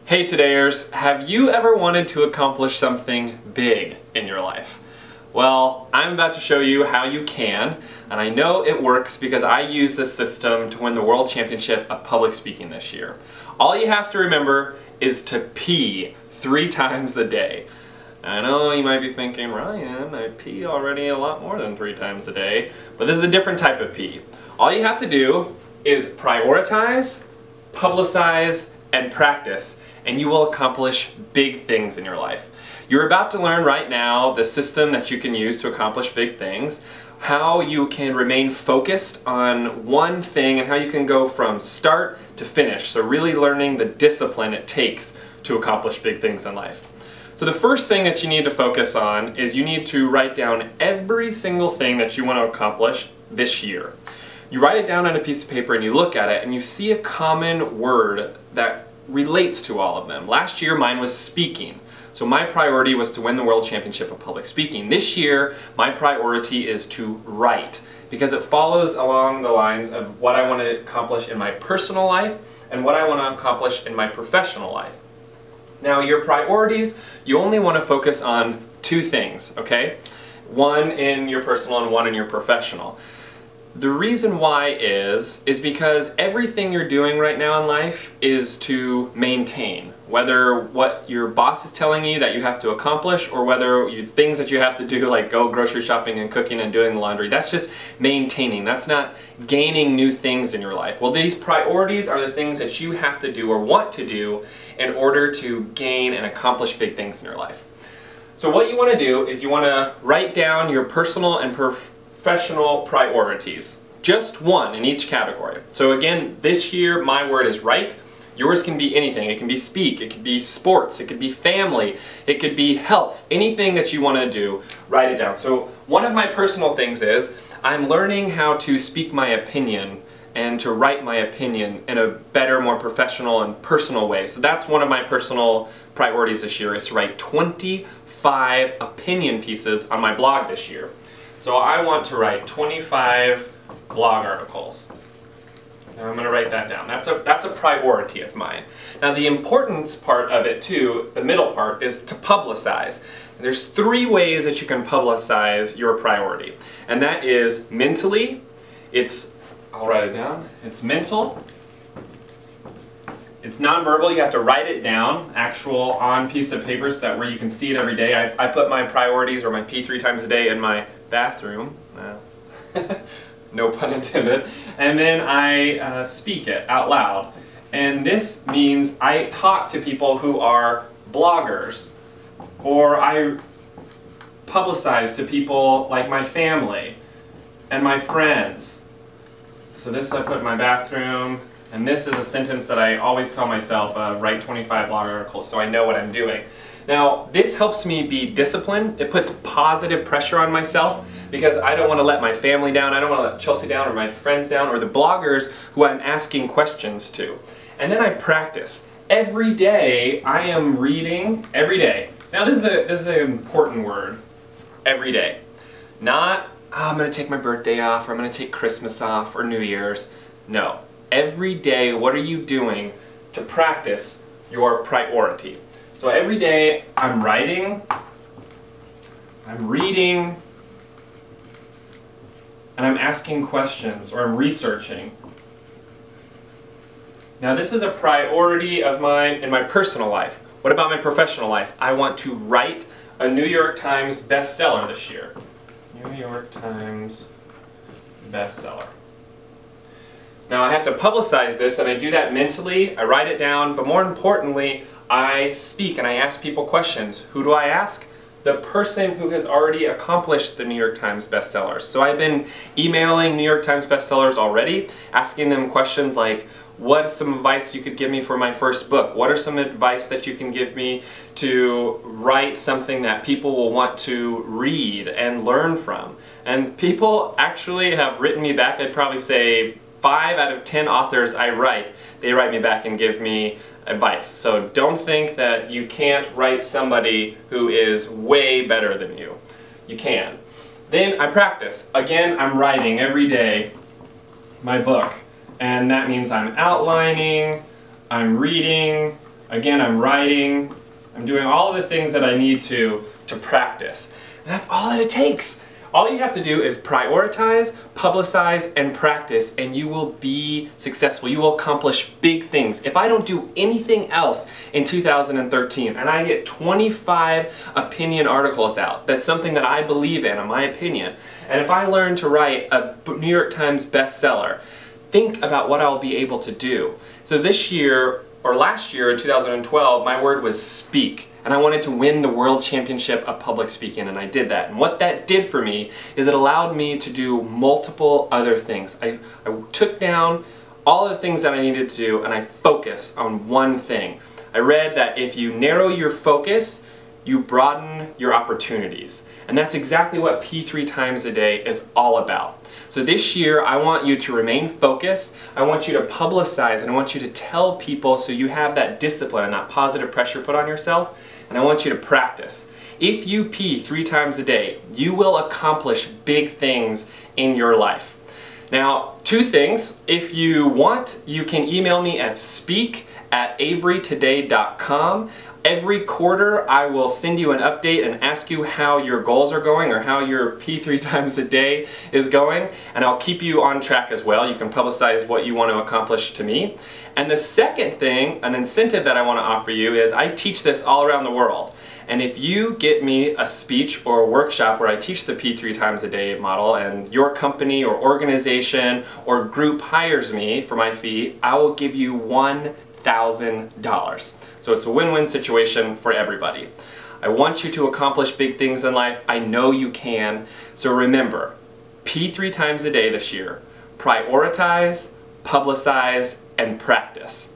Hey todayers, have you ever wanted to accomplish something big in your life? Well, I'm about to show you how you can, and I know it works because I used this system to win the World Championship of Public Speaking this year. All you have to remember is to pee 3 times a day. I know you might be thinking, Ryan, I pee already a lot more than 3 times a day, but this is a different type of pee. All you have to do is prioritize, publicize, and practice, and you will accomplish big things in your life. You're about to learn right now the system that you can use to accomplish big things, how you can remain focused on one thing, and how you can go from start to finish. So really learning the discipline it takes to accomplish big things in life. So the first thing that you need to focus on is you need to write down every single thing that you want to accomplish this year. You write it down on a piece of paper and you look at it and you see a common word that relates to all of them. Last year mine was speaking. So my priority was to win the World Championship of Public Speaking. This year my priority is to write because it follows along the lines of what I want to accomplish in my personal life and what I want to accomplish in my professional life. Now your priorities, you only want to focus on 2 things, okay? One in your personal and one in your professional. The reason why is because everything you're doing right now in life is to maintain. Whether what your boss is telling you that you have to accomplish or whether things that you have to do like go grocery shopping and cooking and doing the laundry, that's just maintaining. That's not gaining new things in your life. Well, these priorities are the things that you have to do or want to do in order to gain and accomplish big things in your life. So what you want to do is you want to write down your personal and professional priorities. Just one in each category. So again, this year my word is write. Yours can be anything. It can be speak, it could be sports, it could be family, it could be health. Anything that you want to do, write it down. So one of my personal things is I'm learning how to speak my opinion and to write my opinion in a better, more professional and personal way. So that's one of my personal priorities this year, is to write 25 opinion pieces on my blog this year. So I want to write 25 blog articles. And I'm going to write that down. That's a priority of mine. Now the importance part of it too, the middle part, is to publicize. And there's 3 ways that you can publicize your priority. And that is mentally, I'll write it down, it's mental, it's nonverbal, you have to write it down, actual on piece of paper so that where you can see it every day. I put my priorities or my P 3 times a day in my bathroom. No pun intended. And then I speak it out loud. And this means I talk to people who are bloggers, or I publicize to people like my family and my friends. So this I put in my bathroom, and this is a sentence that I always tell myself, write 25 blog articles, so I know what I'm doing. Now, this helps me be disciplined. It puts positive pressure on myself because I don't want to let my family down, I don't want to let Chelsea down or my friends down or the bloggers who I'm asking questions to. And then I practice. Every day I am reading, every day. Now this is an important word, every day. Not, I'm going to take my birthday off or I'm going to take Christmas off or New Year's. No. Every day, what are you doing to practice your priority? So every day I'm writing, I'm reading, and I'm asking questions or I'm researching. Now this is a priority of mine in my personal life. What about my professional life? I want to write a New York Times bestseller this year. New York Times bestseller. Now I have to publicize this, and I do that mentally, I write it down, but more importantly, I speak and I ask people questions. Who do I ask? The person who has already accomplished the New York Times bestsellers. So I've been emailing New York Times bestsellers already, asking them questions like, what's some advice you could give me for my first book? What are some advice that you can give me to write something that people will want to read and learn from? And people actually have written me back. I'd probably say 5 out of 10 authors I write, they write me back and give me advice. So don't think that you can't write somebody who is way better than you. You can. Then I practice. Again, I'm writing every day my book. And that means I'm outlining, I'm reading, Again, I'm writing, I'm doing all of the things that I need to practice. And that's all that it takes. All you have to do is prioritize, publicize, and practice, and you will be successful. You will accomplish big things. If I don't do anything else in 2013 and I get 25 opinion articles out, that's something that I believe in my opinion, and if I learn to write a New York Times bestseller, think about what I'll be able to do. So this year, or last year in 2012, my word was speak. And I wanted to win the World Championship of Public Speaking, and I did that. And what that did for me is it allowed me to do multiple other things. I took down all of the things that I needed to do, and I focused on one thing. I read that if you narrow your focus, you broaden your opportunities. And that's exactly what P3 times a day is all about. So this year, I want you to remain focused, I want you to publicize, and I want you to tell people so you have that discipline and that positive pressure put on yourself, and I want you to practice. If you pee 3 times a day, you will accomplish big things in your life. Now, 2 things. If you want, you can email me at speak@averytoday.com. Every quarter I will send you an update and ask you how your goals are going or how your P3 times a day is going, and I'll keep you on track as well. You can publicize what you want to accomplish to me. And the second thing, an incentive that I want to offer you, is I teach this all around the world. And if you get me a speech or a workshop where I teach the P3 times a day model and your company or organization or group hires me for my fee, I will give you $1,000. So it's a win-win situation for everybody. I want you to accomplish big things in life. I know you can. So remember, P3 times a day this year. Prioritize, publicize, and practice.